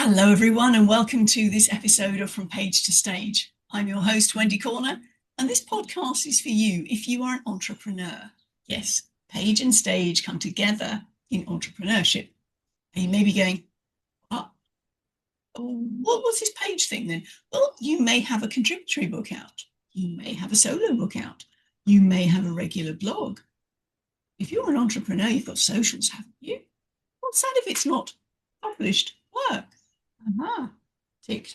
Hello, everyone, and welcome to this episode of From Page to Stage. I'm your host, Wendy Corner, and this podcast is for you if you are an entrepreneur. Yes, page and stage come together in entrepreneurship. And you may be going, what's this page thing then? Well, you may have a contributory book out. You may have a solo book out. You may have a regular blog. If you're an entrepreneur, you've got socials, haven't you? What's that if it's not published work?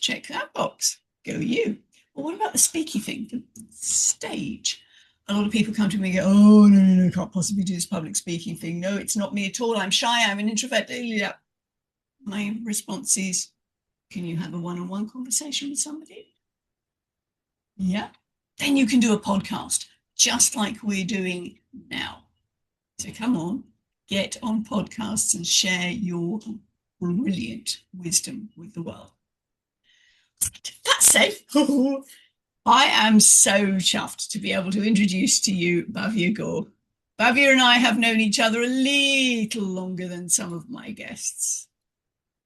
Check that box. Go you. Well, what about the speaky thing, the stage? A lot of people come to me and go, oh, no, can't possibly do this public speaking thing. No, it's not me at all. I'm shy. I'm an introvert. My response is, can you have a one-on-one conversation with somebody? Yeah. Then you can do a podcast, just like we're doing now. So come on, get on podcasts and share your brilliant wisdom with the world. That said, I am so chuffed to be able to introduce to you Bhavya Gaur. Bhavya and I have known each other a little longer than some of my guests,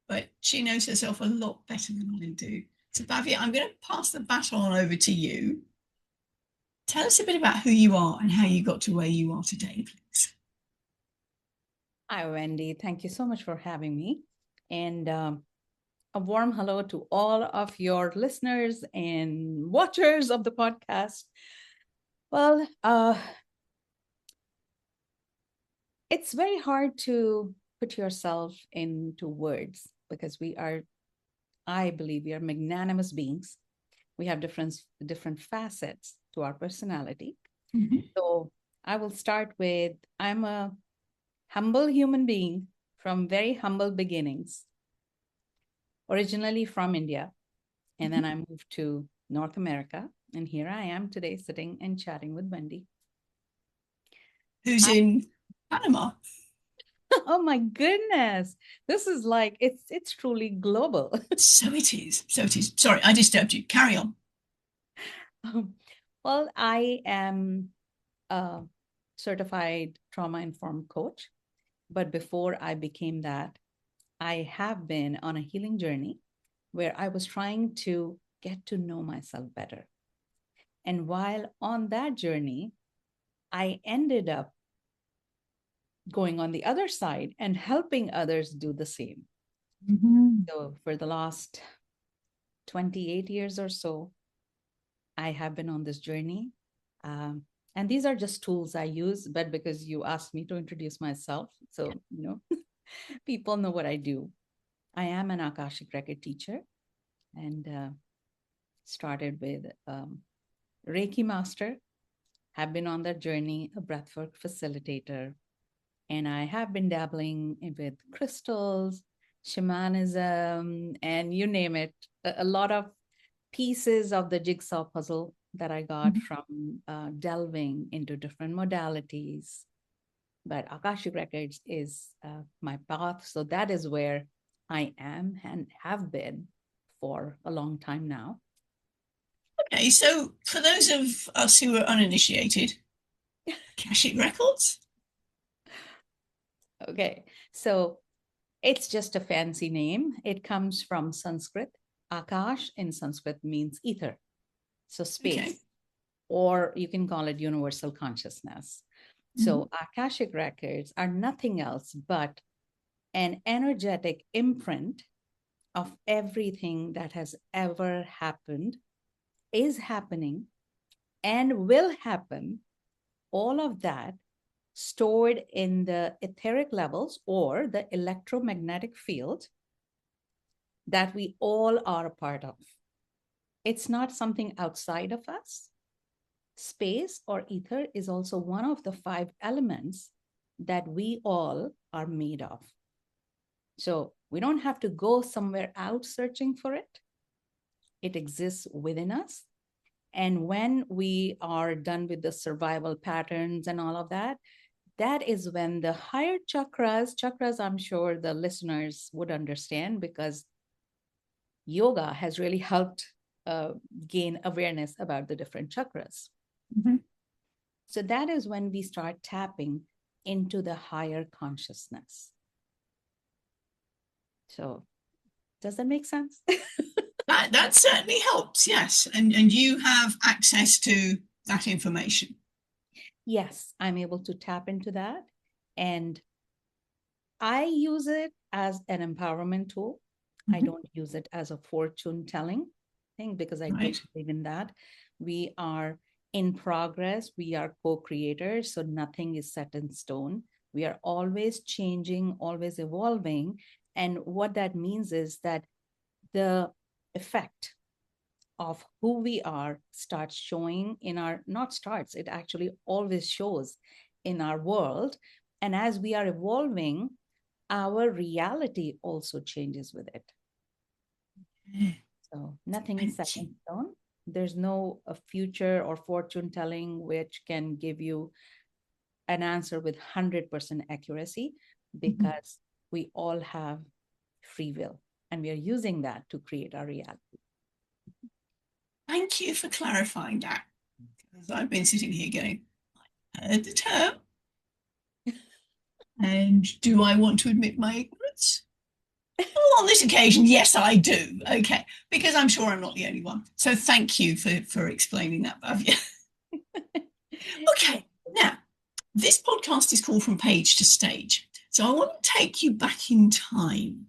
but she knows herself a lot better than I do. So Bhavya, I'm going to pass the baton over to you. Tell us a bit about who you are and how you got to where you are today, please. Hi, Wendy. Thank you so much for having me. And a warm hello to all of your listeners and watchers of the podcast. Well, it's very hard to put yourself into words because I believe we are magnanimous beings. We have different facets to our personality. Mm-hmm. So I will start with, I'm a humble human being from very humble beginnings, originally from India. And then I moved to North America. And here I am today sitting and chatting with Wendy. Who's in Panama. Oh my goodness. This is like, it's truly global. So it is. Sorry, I disturbed you. Carry on. Well, I am a certified trauma-informed coach. But before I became that, I have been on a healing journey where I was trying to get to know myself better. And while on that journey, I ended up going on the other side and helping others do the same. Mm-hmm. So for the last 28 years or so, I have been on this journey. And these are just tools I use, but because you asked me to introduce myself, so, people know what I do. I am an Akashic Record teacher and started with Reiki Master, have been on that journey, a breathwork facilitator, and I have been dabbling with crystals, shamanism, and you name it, a lot of pieces of the jigsaw puzzle that I got from delving into different modalities. But Akashic Records is my path. So that is where I am and have been for a long time now. Okay, so for those of us who are uninitiated, Akashic Records? Okay, so it's just a fancy name. It comes from Sanskrit. Akash in Sanskrit means ether, so space, okay. Or you can call it universal consciousness. So Akashic Records are nothing else but an energetic imprint of everything that has ever happened, is happening, and will happen. All of that stored in the etheric levels or the electromagnetic field that we all are a part of. It's not something outside of us. Space or ether is also one of the 5 elements that we all are made of. So we don't have to go somewhere out searching for it. It exists within us. And when we are done with the survival patterns and all of that, that is when the higher chakras, I'm sure the listeners would understand because yoga has really helped gain awareness about the different chakras. So that is when we start tapping into the higher consciousness. So Does that make sense? That certainly helps, yes. And you have access to that information. Yes, I'm able to tap into that. And I use it as an empowerment tool. I don't use it as a fortune telling thing because I don't believe in that. We are in progress. We are co-creators. So nothing is set in stone. We are always changing, always evolving. And what that means is that the effect of who we are starts showing in our, not starts, it actually always shows in our world. And as we are evolving, our reality also changes with it. So nothing is set in stone. There's no a future or fortune telling which can give you an answer with 100% accuracy, because we all have free will and we are using that to create our reality. Thank you for clarifying that, because I've been sitting here going, I heard the term. And do I want to admit my ignorance? Well, on this occasion, yes, I do. Okay, because I'm sure I'm not the only one. So thank you for explaining that, Bhavya. Okay, now, this podcast is called From Page to Stage. So I want to take you back in time.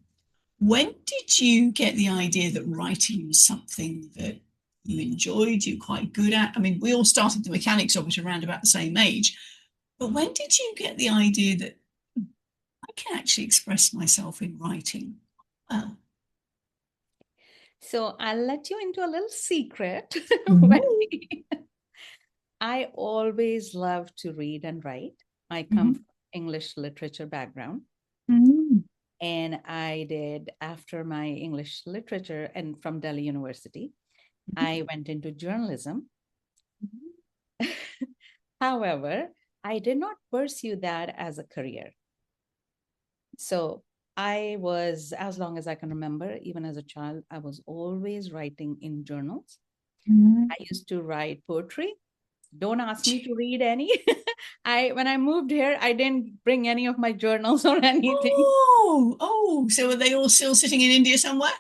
When did you get the idea that writing was something that you enjoyed, you're quite good at? I mean, we all started the mechanics of it around about the same age. But when did you get the idea that I can actually express myself in writing well? So I'll let you into a little secret. I always love to read and write. I come from English literature background. And I did, after my English literature and from Delhi University, I went into journalism. However, I did not pursue that as a career. So I was, as long as I can remember, even as a child, I was always writing in journals. I used to write poetry. Don't ask me to read any. When I moved here, I didn't bring any of my journals or anything. So are they all still sitting in India somewhere?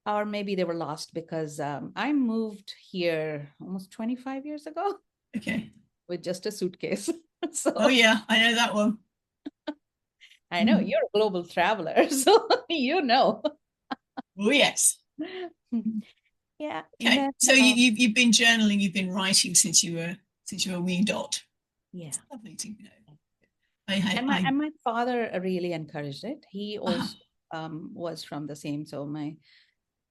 Or maybe they were lost, because I moved here almost 25 years ago. Okay. With just a suitcase. So, oh yeah, I know that one. I know you're a global traveler, so you know. Oh yes. Yeah. Okay. Then, so you've been journaling, you've been writing since you were a wee dot. Yeah. It's lovely to know. And my father really encouraged it. He also was from the same. So my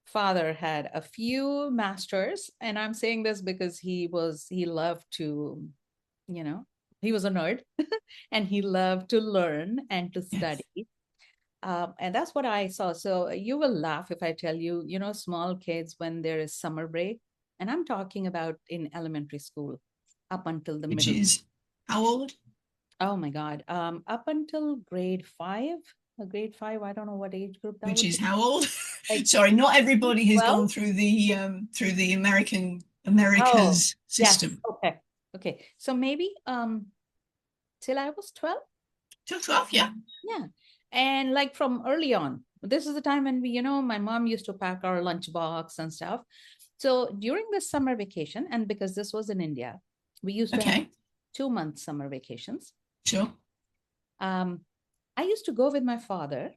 father had a few masters, and I'm saying this because he loved to, he was a nerd and he loved to learn and to study. Yes. And that's what I saw. So you will laugh if I tell you, small kids, when there is summer break, and I'm talking about in elementary school up until the middle. Which is how old? Oh my God. Up until grade 5. I don't know what age group that Which is be. how old? Like, sorry, not everybody has gone through the America's system. Yes. Okay. So maybe till I was 12. Till 12, yeah. Yeah. And like from early on, this is the time when we, my mom used to pack our lunchbox and stuff. So during the summer vacation, and because this was in India, we used to have 2-month summer vacations. Sure. I used to go with my father.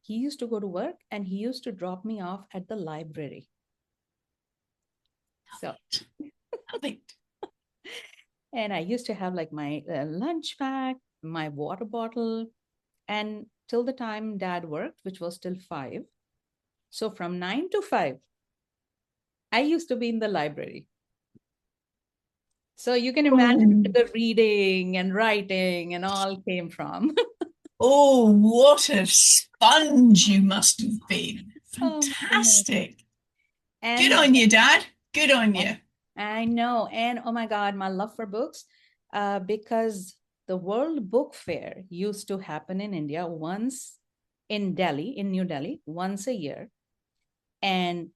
He used to go to work and he used to drop me off at the library. So, and I used to have like my lunch pack, my water bottle, and till the time Dad worked, which was till 5. So from 9 to 5, I used to be in the library. So you can imagine where the reading and writing and all came from. Oh, what a sponge you must have been. Fantastic. And good on you, Dad. Good on you. I know. And oh my God, my love for books, because the World Book Fair used to happen in India once in New Delhi, once a year. And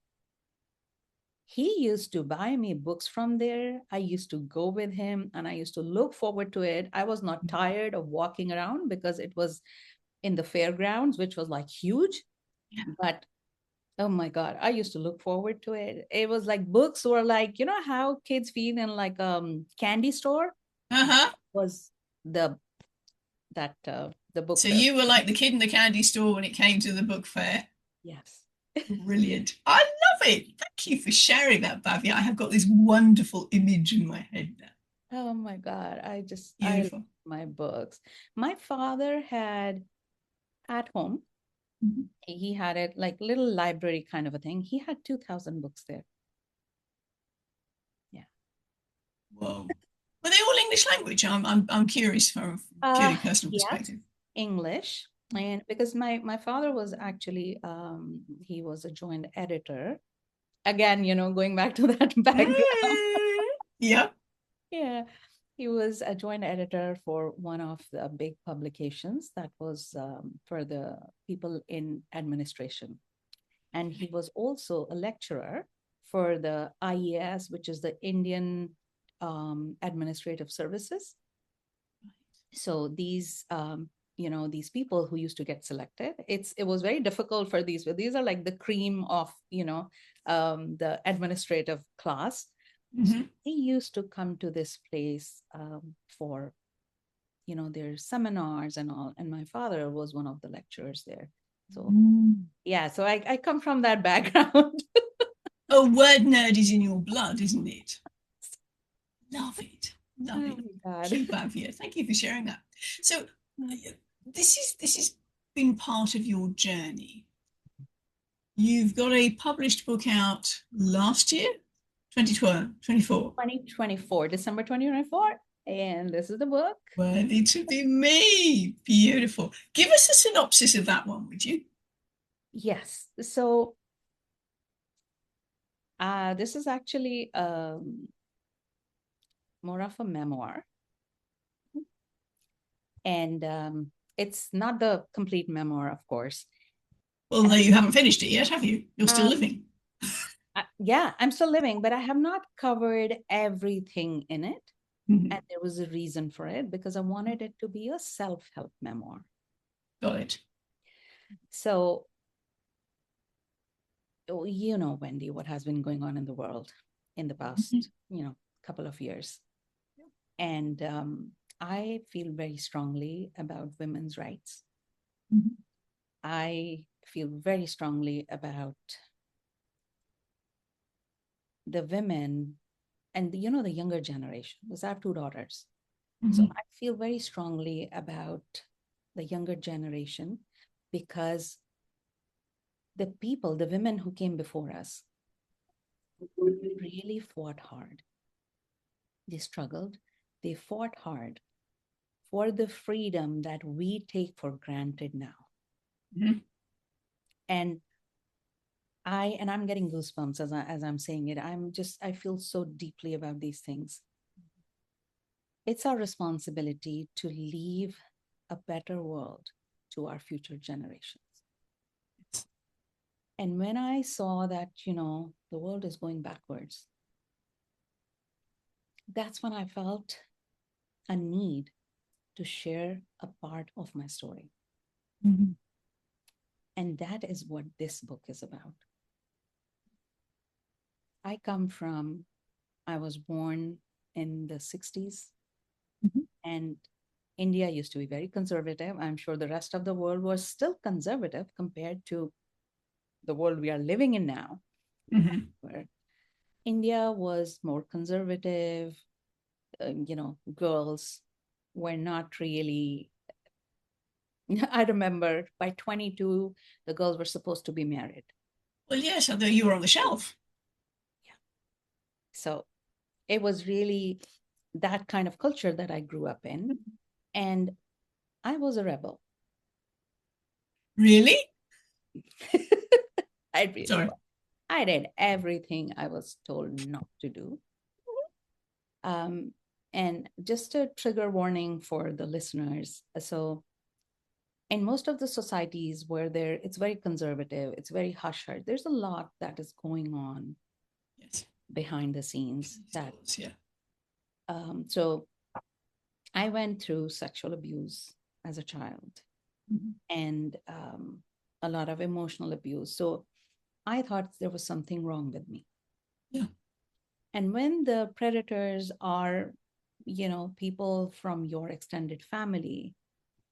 he used to buy me books from there. I used to go with him and I used to look forward to it. I was not tired of walking around because it was in the fairgrounds, which was like huge. Yeah. But Oh my God. I used to look forward to it. It was like books were like, you know how kids feel in like candy store? Uh-huh. Was the the book So fair. you were like the kid in the candy store when it came to the book fair. Yes. Brilliant. I love it. Thank you for sharing that, Bhavya. I have got this wonderful image in my head now. Oh my God. I love Beautiful. my books. My father had at home, Mhm. he had it like little library kind of a thing. He had 2,000 books there. Yeah. Whoa. Were they all English language? I'm curious from Uh, purely personal yes, perspective. English. And because my father was actually he was a joint editor. Again, you know, going back to that background. Mm. Yep. Yeah. He was a joint editor for one of the big publications that was for the people in administration. And he was also a lecturer for the IES, which is the Indian Administrative Services. So these you know, these people who used to get selected, it was very difficult for these, but these are like the cream of, you know, the administrative class. So Mhm. they used to come to this place for, you know, their seminars and all, and my father was one of the lecturers there. So Mm. yeah, so I come from that background. Oh, word nerd is in your blood, isn't it? Love it. Love Oh it. my God. Thank you, Bhavya. Thank you for sharing that. So this has been part of your journey. You've got a published book out last year, 2012, 24. 2024, December 2024. And this is the book. Worthy to be me. Beautiful. Give us a synopsis of that one, would you? Yes. So this is actually more of a memoir. And it's not the complete memoir, of course. Well, no, you haven't finished it yet, have you? You're still Um, living. yeah, I'm still living, but I have not covered everything in it. Mhm. And there was a reason for it because I wanted it to be a self help memoir. Got it. So, oh, you know, Wendy, what has been going on in the world in the Mhm. past, you know, couple of years. And I feel very strongly about women's rights. Mhm. I feel very strongly about the women and, you know, the younger generation, because I have two daughters. So Mhm. I feel very strongly about the younger generation because the people, the women who came before us, really fought hard. They struggled, they fought hard for the freedom that we take for granted now. Mhm. And I'm getting goosebumps as I'm saying it. I feel so deeply about these things. It's our responsibility to leave a better world to our future generations. And when I saw that, you know, the world is going backwards, that's when I felt a need to share a part of my story. Mhm. And that is what this book is about. I come from, I was born in the 60s, Mhm. and India used to be very conservative. I'm sure the rest of the world was still conservative compared to the world we are living in now, Mhm. where India was more conservative. You know, girls were not really. I remember by 22, the girls were supposed to be married. Well, yes, although you were on the shelf. Yeah. So it was really that kind of culture that I grew up in. And I was a rebel. Really? I really Sorry. was. I did everything I was told not to do. Um, and just a trigger warning for the listeners. So, in most of the societies where it's very conservative, it's very hush hush. There's a lot that is going on Yes. behind the scenes. That Yeah. so I went through sexual abuse as a child Mhm. and a lot of emotional abuse. So I thought there was something wrong with me. Yeah. And when the predators are, people from your extended family,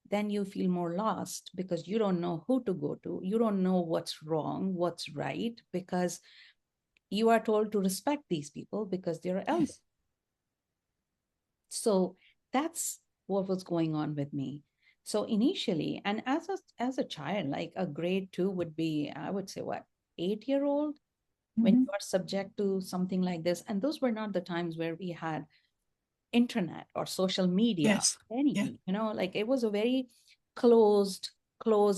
then you feel more lost because you don't know who to go to. You don't know what's wrong, what's right, because you are told to respect these people because they're elders. Yes. So that's what was going on with me. So initially, and as a child, like a grade 2 would be, I would say, what, 8-year-old, when Mhm. you are subject to something like this. And those were not the times where we had internet or social media, Yes. Yeah. anything, like it was a very close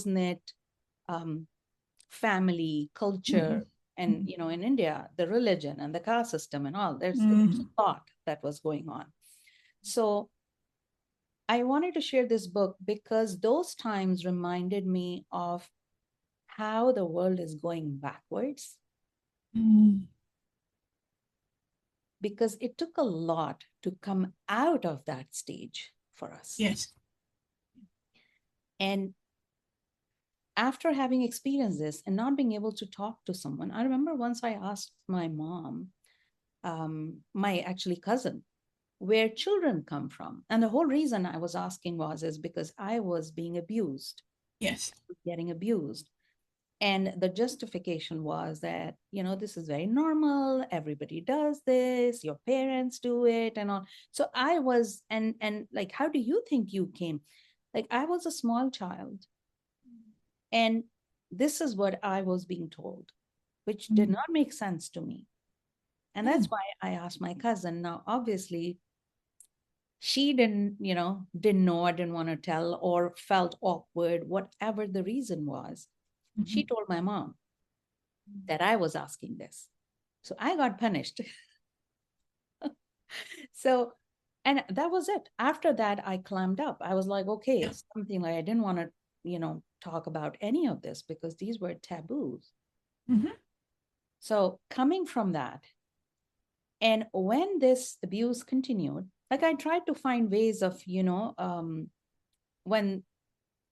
knit family culture. Mhm. And, in India, the religion and the caste system and all, there's Mhm. a lot that was going on. So I wanted to share this book because those times reminded me of how the world is going backwards, Mhm. because it took a lot to come out of that stage for us. Yes. And after having experienced this and not being able to talk to someone, I remember once I asked my mom, my actually cousin, where children come from. And the whole reason I was asking is because I was being abused, Yes. getting abused. And the justification was that, this is very normal. Everybody does this. Your parents do it and all. So I was, and like, how do you think you came? Like, I was a small child, and this is what I was being told, which did Mhm. not make sense to me. And Yeah. that's why I asked my cousin. Now, obviously, she didn't know, I didn't want to tell, or felt awkward, whatever the reason was. She Mhm. told my mom that I was asking this. So I got punished. So, and that was it. After that, I climbed up. I was like, okay, Yeah. something like I didn't want to, talk about any of this because these were taboos. Mhm. So, coming from that, and when this abuse continued, like I tried to find ways of, when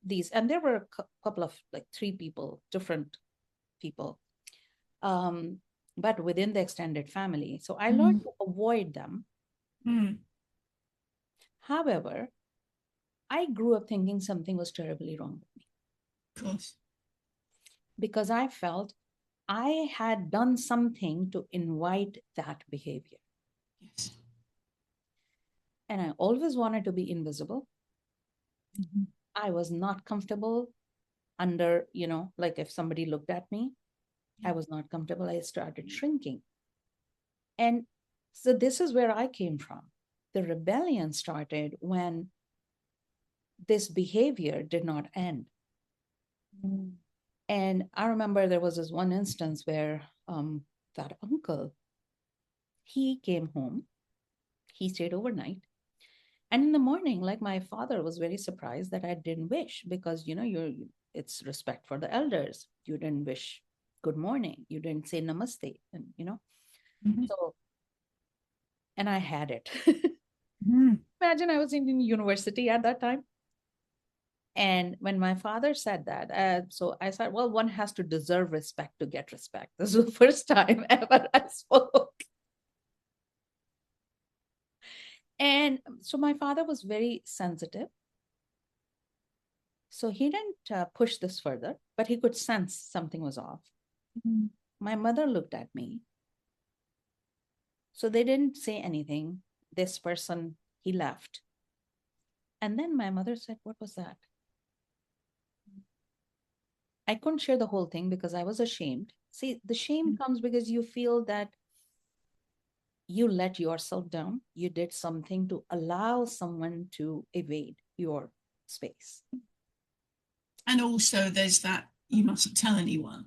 these, and there were a couple of like 3 people, different people, um, but within the extended family. So I learned Mhm. to avoid them. Mhm. However, I grew up thinking something was terribly wrong with me Of course. because I felt I had done something to invite that behavior. Yes. And I always wanted to be invisible. Mhm. I was not comfortable under, like if somebody looked at me, I Yeah. was not comfortable. I started shrinking. And so this is where I came from. The rebellion started when this behavior did not end. Mhm. And I remember there was this one instance where that uncle, he came home, he stayed overnight. And in the morning, like my father was very surprised that I didn't wish because, it's respect for the elders. You didn't wish good morning. You didn't say namaste. And. Mhm. So, and I had it. Mhm. Imagine I was in university at that time. And when my father said that, so I said, well, one has to deserve respect to get respect. This was the first time ever I spoke. And so my father was very sensitive. So he didn't push this further, but he could sense something was off. Mhm. My mother looked at me. So they didn't say anything. This person, he left. And then my mother said, what was that? I couldn't share the whole thing because I was ashamed. See, the shame comes because you feel that you let yourself down. You did something to allow someone to evade your space. And also, there's that you mustn't tell anyone.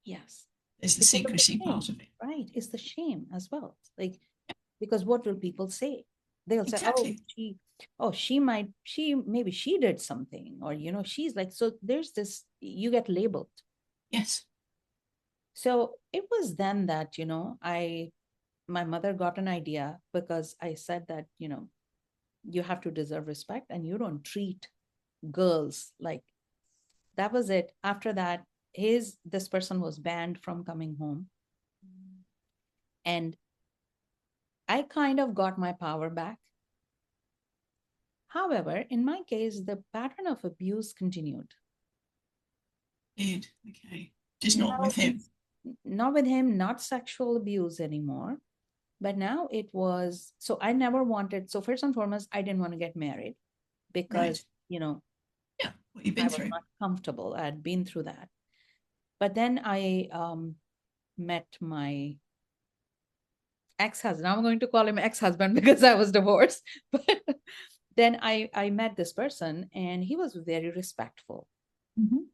Yes. There's the Because of the secrecy part shame, of it. right? It's the shame as well. Like, because what will people say? They'll say, Exactly. maybe she did something, or, she's like, so there's this, you get labeled. Yes. So it was then that, my mother got an idea because I said that, you have to deserve respect and you don't treat girls like that. Was it. After that, this person was banned from coming home. And I kind of got my power back. However, in my case, the pattern of abuse continued. Okay. Just not with him. Not with him, not sexual abuse anymore. But now it was, so I never wanted, so first and foremost, I didn't want to get married because, yeah, what you've been I was through. not comfortable. I had been through that. But then I met my ex-husband. I'm going to call him ex-husband because I was divorced. But then I met this person and he was very respectful. Mm-hmm.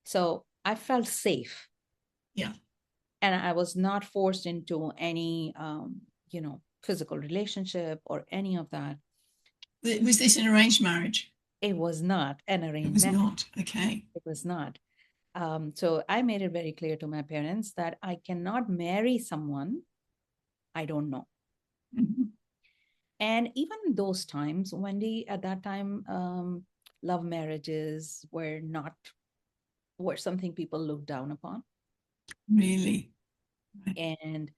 So I felt safe. Yeah. And I was not forced into any, physical relationship or any of that. Was this an arranged marriage? It was not an arranged It was marriage. not. Okay. It was not. So I made it very clear to my parents that I cannot marry someone I don't know. Mm-hmm. And even in those times, Wendy, at that time, love marriages were something people looked down upon. Really? Right. And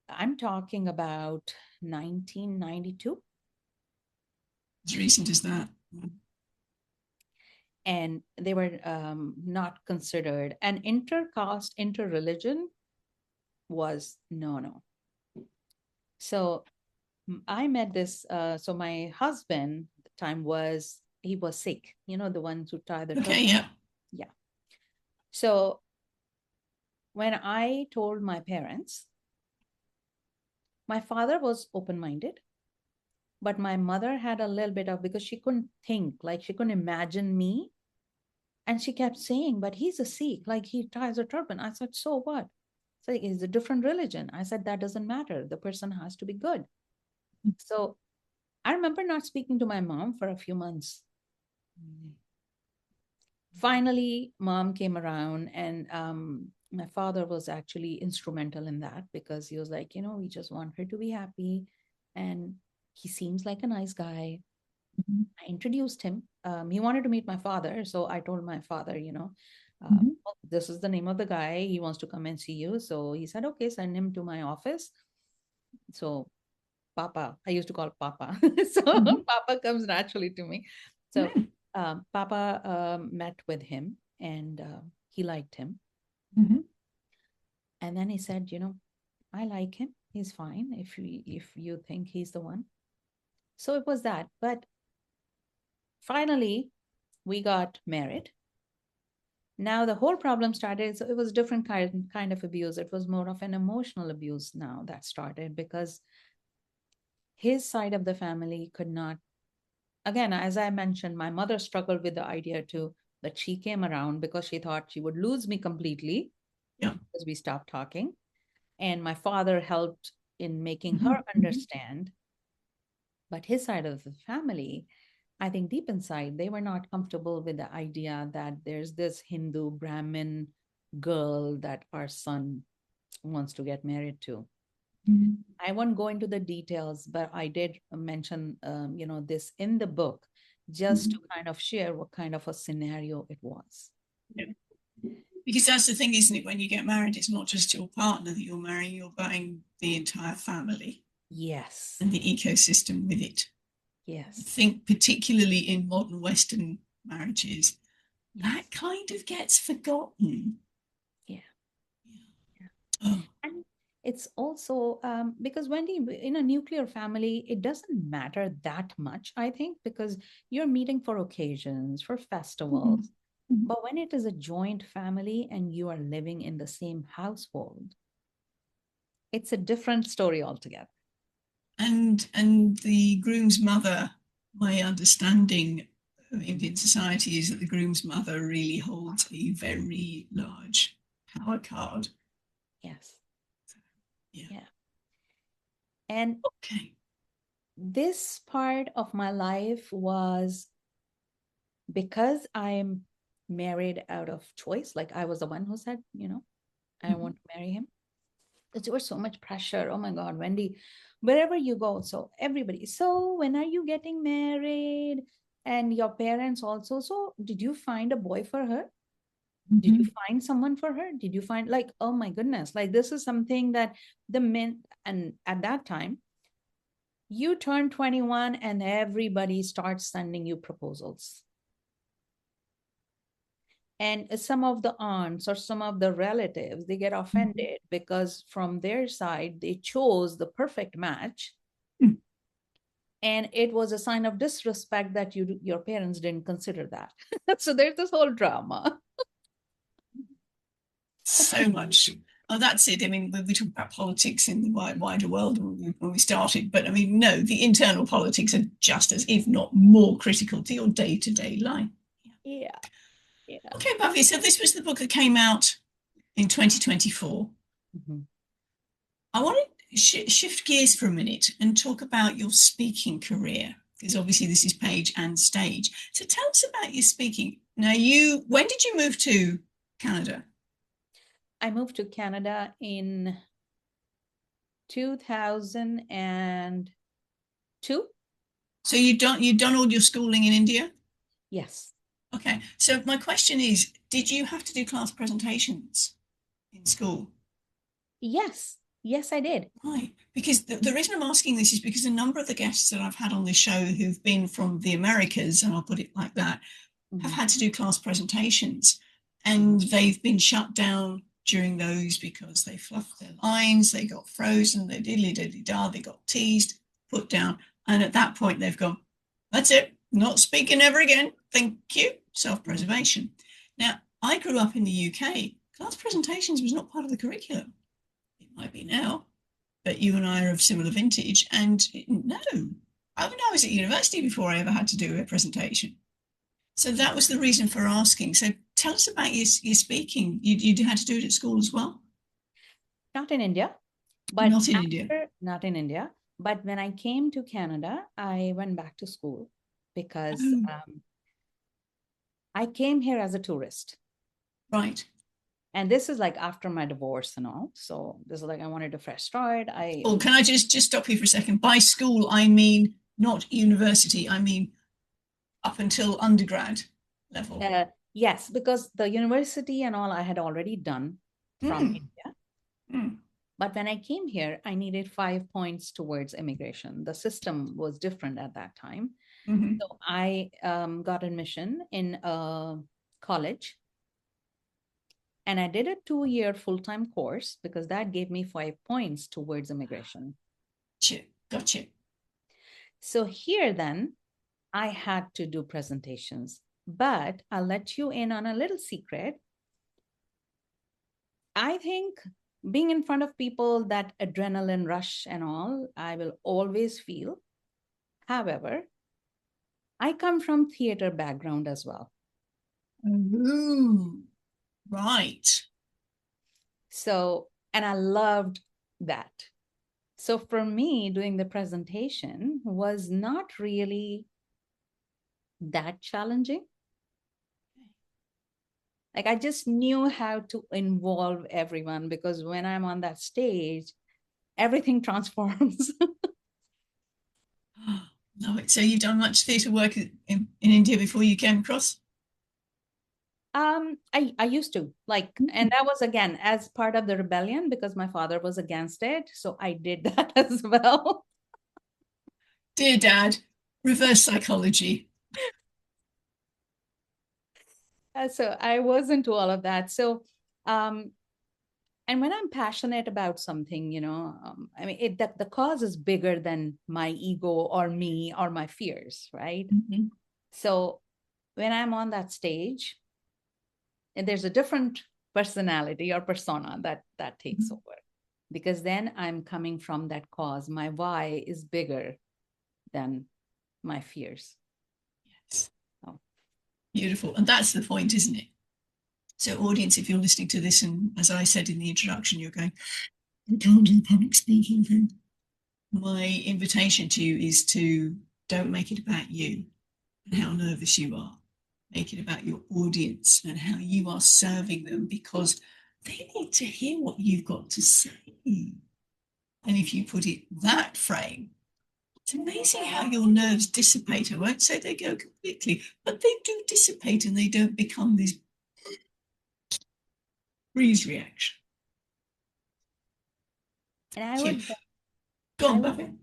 I'm talking about 1992. As recent as that. And they were not considered. And intercaste, interreligion was no. So I met this, so my husband at the time he was sick, the ones who tie the turban. Okay, yeah. Yeah. So when I told my parents, my father was open-minded, but my mother had a little bit of, because she couldn't think, like she couldn't imagine me. And she kept saying, but he's a Sikh, like he ties a turban. I said, so what? So it's a different religion. I said, that doesn't matter. The person has to be good. So I remember not speaking to my mom for a few months. Finally, mom came around, and my father was actually instrumental in that, because he was like, we just want her to be happy. And he seems like a nice guy. Mm-hmm. I introduced him. He wanted to meet my father. So I told my father, this is the name of the guy. He wants to come and see you. So he said, okay, send him to my office. So Papa, I used to call Papa. So Papa comes naturally to me. So Papa met with him, and he liked him. Mm-hmm. And then he said, I like him. He's fine if you think he's the one. So it was that. But finally, we got married. Now the whole problem started. So it was different kind of abuse. It was more of an emotional abuse now that started, because his side of the family could not. Again, as I mentioned, my mother struggled with the idea too, that she came around because she thought she would lose me completely. Yeah. Because we stopped talking. And my father helped in making her understand. But his side of the family, I think deep inside, they were not comfortable with the idea that there's this Hindu Brahmin girl that our son wants to get married to. Mm-hmm. I won't go into the details, but I did mention, this in the book, just to kind of share what kind of a scenario it was. Yeah. Because that's the thing, isn't it? When you get married, it's not just your partner that you're marrying, you're buying the entire family. Yes. And the ecosystem with it. Yes. I think particularly in modern Western marriages, that kind of gets forgotten. Yeah. Oh. And it's also because Wendy, in a nuclear family, it doesn't matter that much, I think, because you're meeting for occasions, for festivals. But when it is a joint family and you are living in the same household, it's a different story altogether. And the groom's mother, my understanding of Indian society is that the groom's mother really holds a very large power card. Yes. Yeah. And okay, this part of my life was because I'm married out of choice. Like I was the one who said, I want to marry him. There was so much pressure. Oh my God, Wendy, wherever you go. So everybody, so when are you getting married? And your parents also. So did you find a boy for her? Did you find someone for her? Did you find, like, oh my goodness, like this is something that the men, and at that time, you turn 21 and everybody starts sending you proposals. And some of the aunts or some of the relatives, they get offended because from their side, they chose the perfect match. And it was a sign of disrespect that your parents didn't consider that. So there's this whole drama. So much. Oh, that's it. I mean, we talk about politics in the wider world when we started, but I mean, no, the internal politics are just as, if not more, critical to your day-to-day life. Yeah. Okay, Bhavya, so this was the book that came out in 2024. I want to shift gears for a minute and talk about your speaking career, because obviously this is page and stage. So tell us about your speaking. Now, when did you move to Canada? I moved to Canada in 2002. So you've done all your schooling in India? Yes. Okay. So my question is, did you have to do class presentations in school? Yes. Yes, I did. Right. Because the reason I'm asking this is because a number of the guests that I've had on this show who've been from the Americas, and I'll put it like that, have had to do class presentations, and they've been shut down during those because they fluffed their lines, they got frozen, they diddly-diddly-da, they got teased, put down, and at that point they've gone, that's it, not speaking ever again, thank you, self-preservation. Now, I grew up in the UK. Class presentations was not part of the curriculum. It might be now, but you and I are of similar vintage, and no, I was at university before I ever had to do a presentation. So that was the reason for asking. So tell us about your speaking. You had to do it at school as well? Not in India. But not in India. Not in India. But when I came to Canada, I went back to school because I came here as a tourist. Right. And this is like after my divorce and all. So this is like, I wanted a fresh start. Can I just stop you for a second? By school, I mean not university. I mean up until undergrad level. Yes, because the university and all I had already done from India. But when I came here, I needed 5 points towards immigration. The system was different at that time. So I got admission in a college. And I did a 2-year full-time course because that gave me 5 points towards immigration. Gotcha. So here then, I had to do presentations. But I'll let you in on a little secret. I think being in front of people, that adrenaline rush and all, I will always feel. However, I come from theater background as well. Ooh. Right. So, and I loved that. So for me, doing the presentation was not really that challenging. Like I just knew how to involve everyone because when I'm on that stage, everything transforms. Love it. So you've done much theatre work in India before you came across? I used to and that was again as part of the rebellion because my father was against it. So I did that as well. Dear Dad, reverse psychology. So I was into all of that. So, and when I'm passionate about something, I mean, the cause is bigger than my ego or me or my fears, right? So when I'm on that stage, and there's a different personality or persona that takes over, because then I'm coming from that cause. My why is bigger than my fears. Yes. Oh. Beautiful. And that's the point, isn't it? So audience, if you're listening to this, and as I said in the introduction, you're going, I can't do public speaking thing. My invitation to you is to don't make it about you and how nervous you are. Make it about your audience and how you are serving them, because they need to hear what you've got to say. And if you put it that frame, it's amazing how your nerves dissipate. I won't say they go completely, but they do dissipate and they don't become this freeze reaction. And I would, Go on, I would, Bhavya.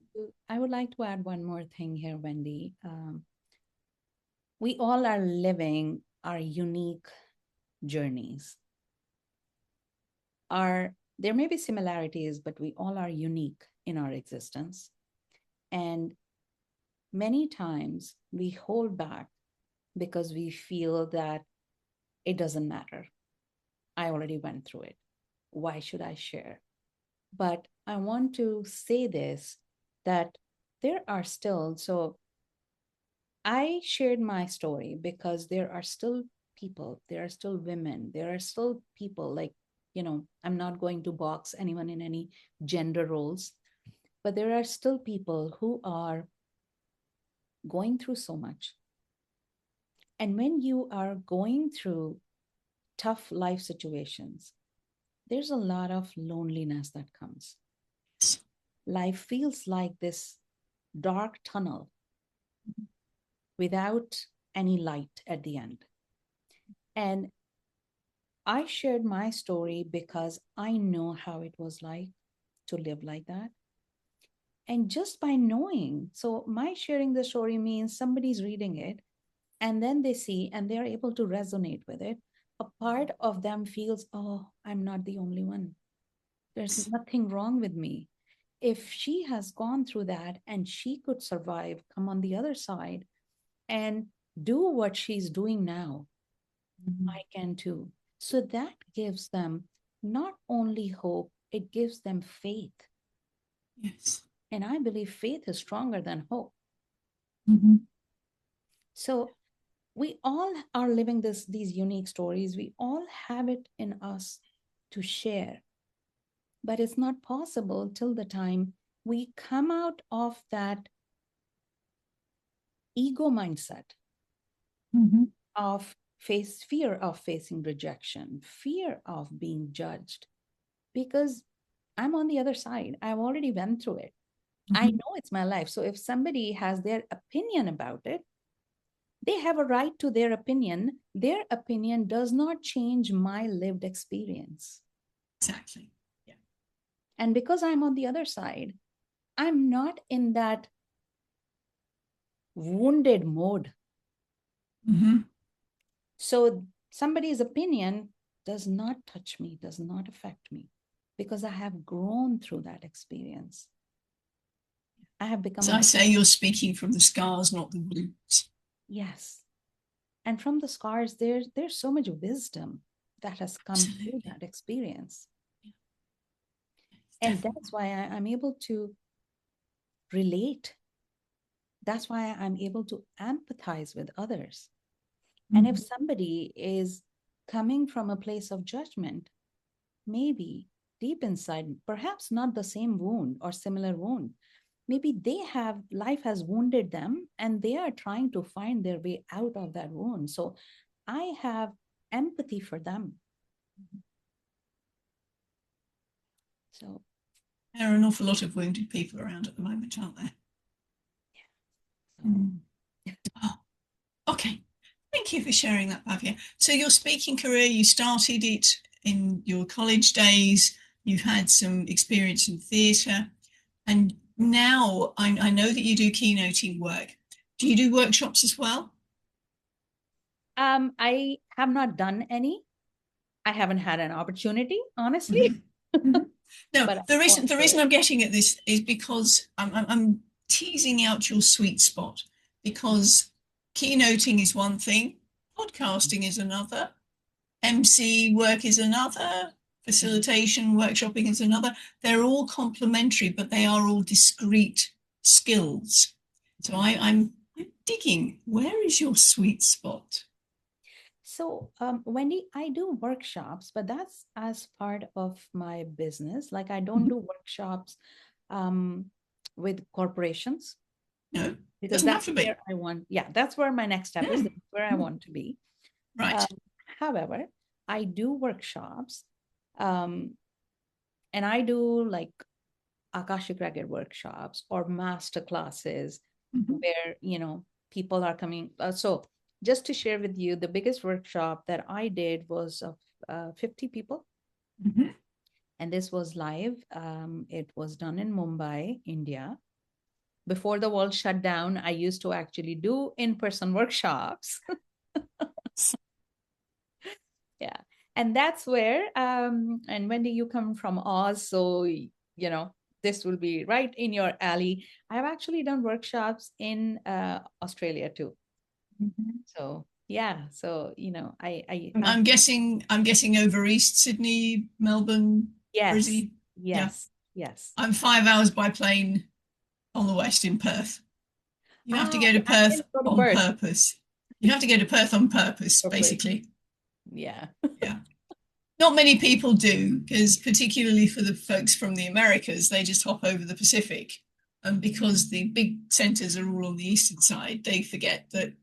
I would like to add one more thing here, Wendy. We all are living our unique journeys. There may be similarities, but we all are unique in our existence. And many times we hold back because we feel that it doesn't matter. I already went through it. Why should I share? But I want to say this, that there are still, so I shared my story because there are still people, there are still women, there are still people like, I'm not going to box anyone in any gender roles, but there are still people who are going through so much. And when you are going through tough life situations, there's a lot of loneliness that comes. Life feels like this dark tunnel without any light at the end. And I shared my story because I know how it was like to live like that. And just by knowing, so my sharing the story means somebody's reading it and then they see and they're able to resonate with it. A part of them feels, oh, I'm not the only one. There's nothing wrong with me. If she has gone through that and she could survive, come on the other side and do what she's doing now, I can too. So that gives them not only hope, it gives them faith. Yes. And I believe faith is stronger than hope. So we all are living these unique stories. We all have it in us to share. But it's not possible till the time we come out of that ego mindset of fear of facing rejection, fear of being judged, because I'm on the other side. I've already went through it. I know it's my life. So if somebody has their opinion about it, they have a right to their opinion. Their opinion does not change my lived experience. Exactly. Yeah. And because I'm on the other side, I'm not in that wounded mode. So somebody's opinion does not touch me, does not affect me, because I have grown through that experience. I have become. As I say, you're speaking from the scars, not the wounds. Yes. And from the scars, there's so much wisdom that has come through that experience. Yeah. And that's why I'm able to relate. That's why I'm able to empathize with others. And if somebody is coming from a place of judgment, maybe deep inside, perhaps not the same wound or similar wound, maybe life has wounded them and they are trying to find their way out of that wound. So I have empathy for them. So there are an awful lot of wounded people around at the moment, aren't there? Yeah. Oh, okay. Thank you for sharing that, Bhavya. So your speaking career, you started it in your college days. You've had some experience in theatre. And now I know that you do keynoting work. Do you do workshops as well? I have not done any. I haven't had an opportunity, honestly. No, the reason I'm getting at this is because I'm teasing out your sweet spot, because keynoting is one thing, podcasting is another, MC work is another, facilitation, workshopping is another. They're all complementary, but they are all discrete skills. So I'm digging, where is your sweet spot? So, Wendy, I do workshops, but that's as part of my business. Like I don't do workshops with corporations. No, because that's where I want. Yeah, that's where my next step is. That's where I want to be. Right. However, I do workshops, and I do like Akashic Record workshops or master classes where people are coming. So just to share with you, the biggest workshop that I did was of 50 people. Mm-hmm. And this was live. It was done in Mumbai, India. Before the world shut down, I used to actually do in-person workshops. Yeah. And that's where, and Wendy, you come from Oz, so, this will be right in your alley. I've actually done workshops in Australia too. Mm-hmm. So yeah, so I I'm guessing over East, Sydney, Melbourne, yes, Brizzy. Yeah. yes, yes. I'm 5 hours by plane on the west in Perth. You have to go to I Perth didn't go to on Perth. purpose. You have to go to Perth on purpose, Purpose. basically. Yeah. Yeah. Not many people do, because particularly for the folks from the Americas, they just hop over the Pacific. And because the big centres are all on the eastern side, they forget that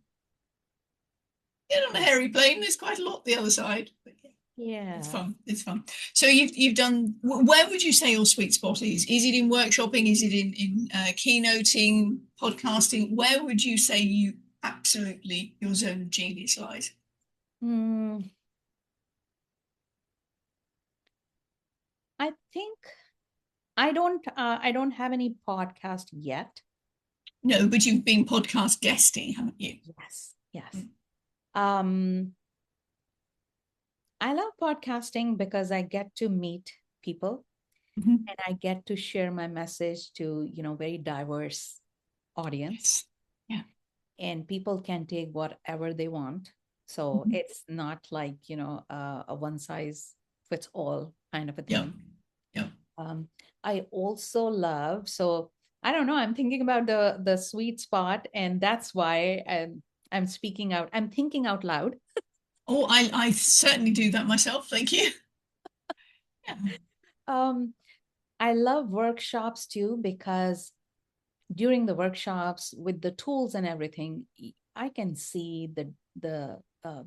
get on a hairy plane, there's quite a lot the other side. But Yeah. it's fun. It's fun. So you've done. Where would you say your sweet spot is? Is it in workshopping? Is it in keynoting, podcasting? Where would you say you absolutely your zone of genius lies? I think I don't have any podcast yet. No, but you've been podcast guesting, haven't you? Yes, yes. I love podcasting because I get to meet people and I get to share my message to, very diverse audience. Yes. Yeah. And people can take whatever they want. So it's not like, a one size fits all kind of a thing. Yeah. I also love, so I don't know, I'm thinking about the sweet spot, and that's why I'm speaking out. I'm thinking out loud. Oh, I certainly do that myself. Thank you. Yeah. I love workshops too, because during the workshops with the tools and everything, I can see the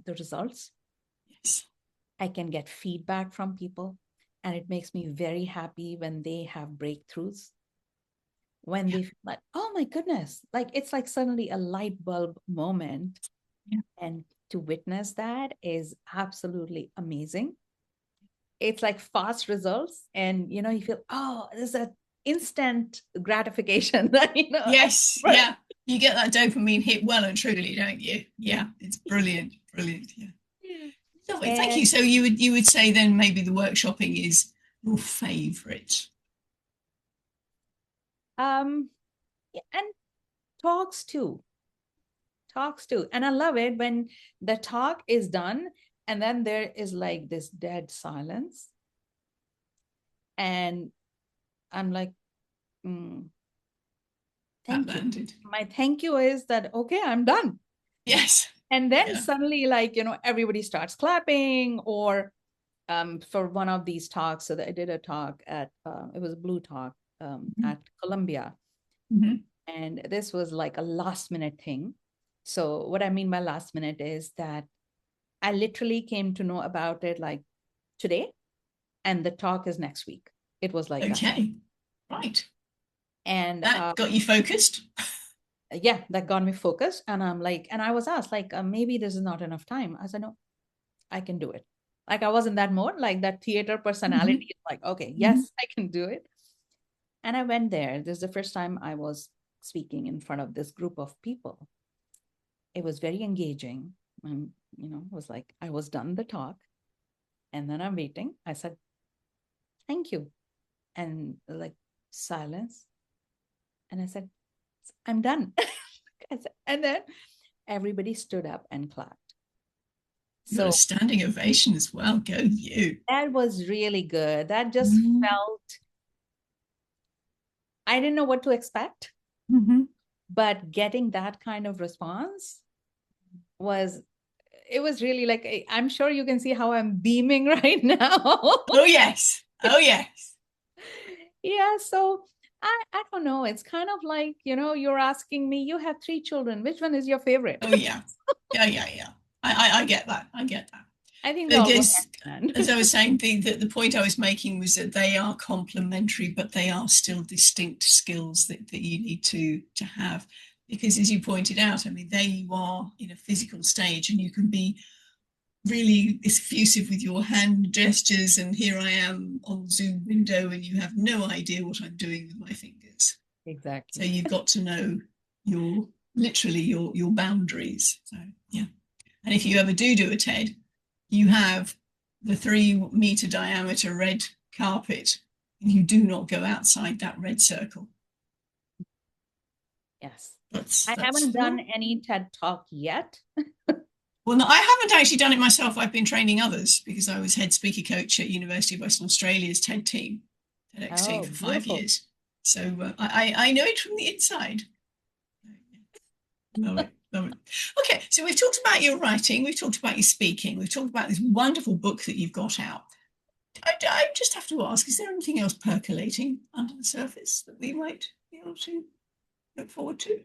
results. Yes. I can get feedback from people, and it makes me very happy when they have breakthroughs. When they feel like, oh my goodness, like it's like suddenly a light bulb moment. Yeah. And to witness that is absolutely amazing. It's like fast results, and you feel, oh, there's a instant gratification that Yes. Yeah. You get that dopamine hit well and truly, don't you? Yeah. It's brilliant. Brilliant. Yeah. Lovely. Thank you. So you would say then maybe the workshopping is your favourite. And talks too. And I love it when the talk is done and then there is like this dead silence, and I'm like, thank you. My thank you is that, okay, I'm done. Yes. And then suddenly, like, everybody starts clapping. Or for one of these talks, so that I did a talk at it was a blue talk at Columbia. And this was like a last minute thing. So what I mean by last minute is that I literally came to know about it like today, and the talk is next week. It was like that. Okay. Right. And that got you focused. Yeah, that got me focused. And I'm like, and I was asked, like, maybe this is not enough time. I said, no, I can do it. Like, I was in that mode, like that theater personality is like, okay, yes, I can do it. And I went there. This is the first time I was speaking in front of this group of people. It was very engaging. And, it was like, I was done the talk. And then I'm waiting. I said, thank you. And like silence. And I said, I'm done. And then everybody stood up and clapped. So a standing ovation as well. Go you. That was really good. That just felt, I didn't know what to expect, but getting that kind of response it was really like, I'm sure you can see how I'm beaming right now. Oh, yes. Oh, yes. Yeah. So I don't know. It's kind of like, you're asking me, you have 3 children. Which one is your favorite? Oh, yeah. Yeah. I get that. I think because, as I was saying, the point I was making was that they are complementary, but they are still distinct skills that you need to have. Because as you pointed out, I mean, there you are in a physical stage and you can be really effusive with your hand gestures, and here I am on Zoom window and you have no idea what I'm doing with my fingers. Exactly. So you've got to know your literally your boundaries. So yeah. And if you ever do a TED, you have the 3-meter diameter red carpet. You do not go outside that red circle. Yes. That's I haven't done any TED Talk yet. Well, no, I haven't actually done it myself. I've been training others because I was head speaker coach at University of Western Australia's TED team, TEDx team Oh, for 5 beautiful. years. So I know it from the inside. Love it, love it. Okay, so we've talked about your writing, we've talked about your speaking, we've talked about this wonderful book that you've got out. I just have to ask, is there anything else percolating under the surface that we might be able to look forward to?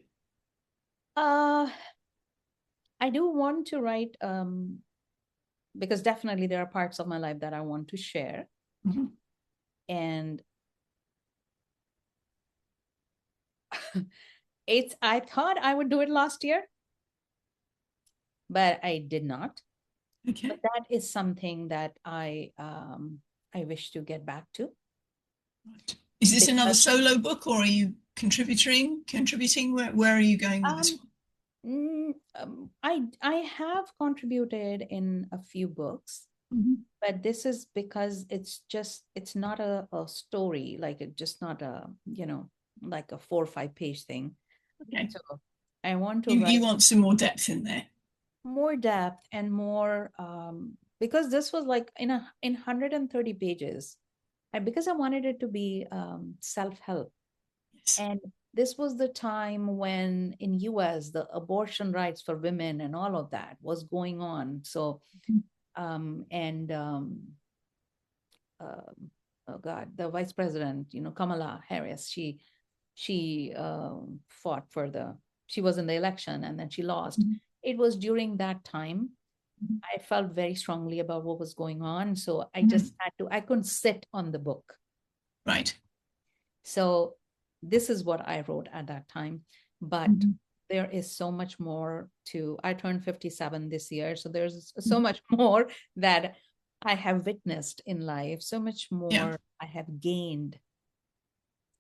I do want to write, because definitely there are parts of my life that I want to share. Mm-hmm. And I thought I would do it last year, but I did not. Okay. But that is something that I wish to get back to. Right. Is this another solo book, or are you contributing? Where are you going with this one? I have contributed in a few books, but this is because it's not a story, like it's just not a, like a 4 or 5 page thing. Okay. So I want to you want some more depth in there. More depth and more, because this was like in 130 pages, because I wanted it to be self-help. Yes. And this was the time when in US the abortion rights for women and all of that was going on. So oh God, the vice president, Kamala Harris, she fought she was in the election and then she lost. It was during that time I felt very strongly about what was going on. So I just I couldn't sit on the book. Right. So this is what I wrote at that time. But there is so much more I turned 57 this year. So there's so much more that I have witnessed in life, so much more I have gained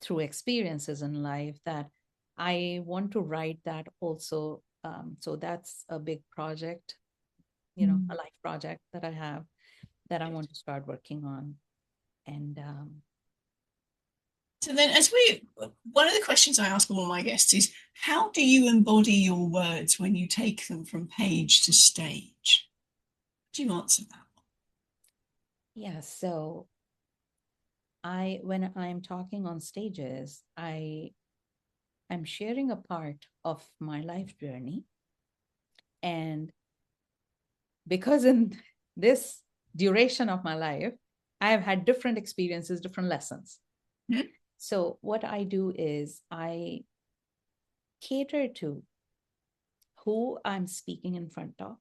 through experiences in life that I want to write that also. So that's a big project, a life project that I have that I want to start working on. And so then one of the questions I ask all my guests is, how do you embody your words when you take them from page to stage? Do you answer that? Yeah, so when I'm talking on stages, I'm sharing a part of my life journey. And because in this duration of my life, I have had different experiences, different lessons. So what I do is I cater to who I'm speaking in front of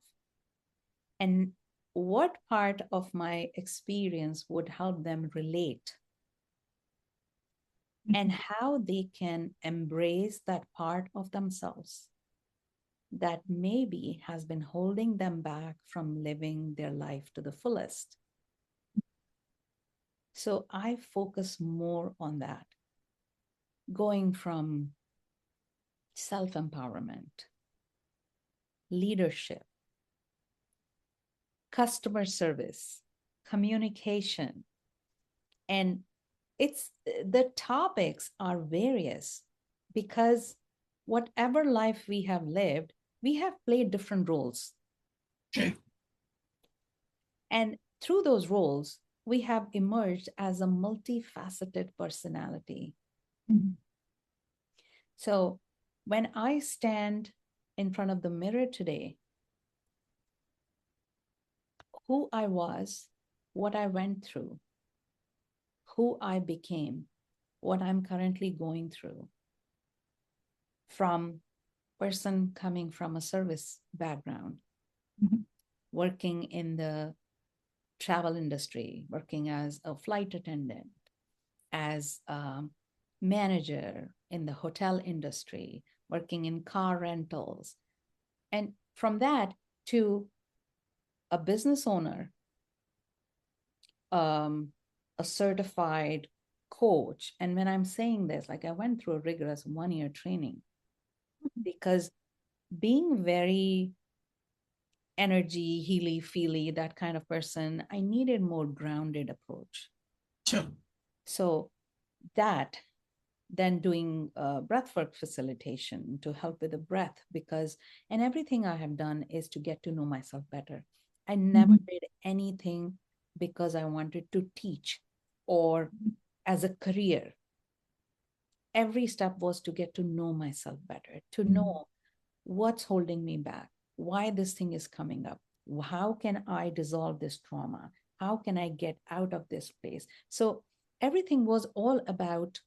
and what part of my experience would help them relate and how they can embrace that part of themselves that maybe has been holding them back from living their life to the fullest. So I focus more on that, going from self-empowerment, leadership, customer service, communication. And the topics are various because whatever life we have lived, we have played different roles. True. And through those roles, we have emerged as a multifaceted personality. So when I stand in front of the mirror today, who I was, what I went through, who I became, what I'm currently going through, from person coming from a service background, working in the travel industry, working as a flight attendant, as a manager in the hotel industry, working in car rentals. And from that to a business owner, a certified coach. And when I'm saying this, like I went through a rigorous 1-year training because being very energy, healy, feely, that kind of person, I needed more grounded approach. Sure. So that, then doing breathwork facilitation to help with the breath, because, and everything I have done is to get to know myself better. I never did anything because I wanted to teach or as a career. Every step was to get to know myself better, to know what's holding me back, why this thing is coming up, how can I dissolve this trauma, how can I get out of this place. So everything was all about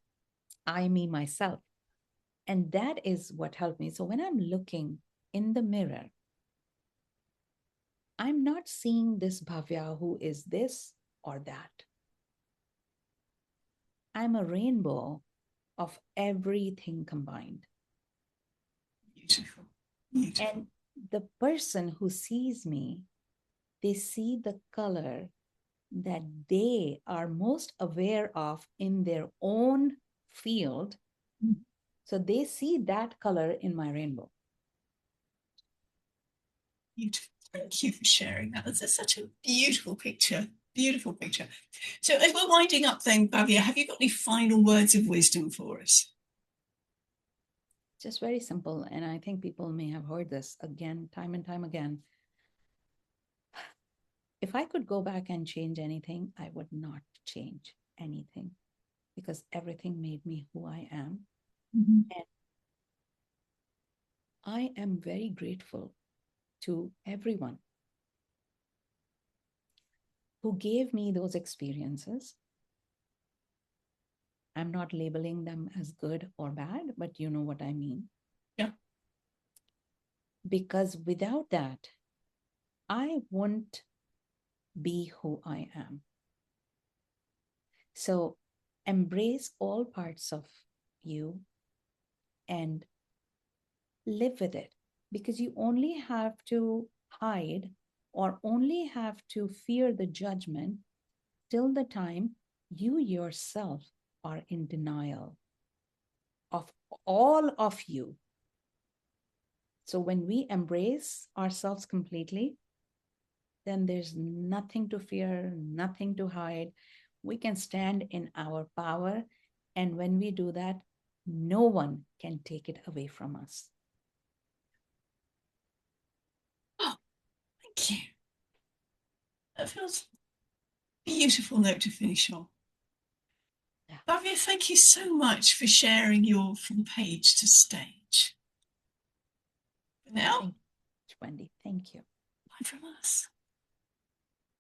I, me, myself. And that is what helped me. So when I'm looking in the mirror, I'm not seeing this Bhavya who is this or that. I'm a rainbow of everything combined. Beautiful. Beautiful. And the person who sees me, they see the color that they are most aware of in their own field. So they see that color in my rainbow. Beautiful. Thank you for sharing that. That's such a beautiful picture. Beautiful picture. So as we're winding up then, Bhavya, have you got any final words of wisdom for us? Just very simple. And I think people may have heard this again, time and time again. If I could go back and change anything, I would not change anything because everything made me who I am. And I am very grateful to everyone who gave me those experiences. I'm not labeling them as good or bad, but you know what I mean. Yeah. Because without that, I wouldn't be who I am. So embrace all parts of you and live with it, because you only have to hide or only have to fear the judgment till the time you yourself are in denial of all of you. So when we embrace ourselves completely, then there's nothing to fear, nothing to hide. We can stand in our power. And when we do that, no one can take it away from us. Oh, thank you. That feels a beautiful note to finish on. Yeah. Bhavya, thank you so much for sharing your from page to stage. For now, Thank you, Wendy. Thank you. bye from us.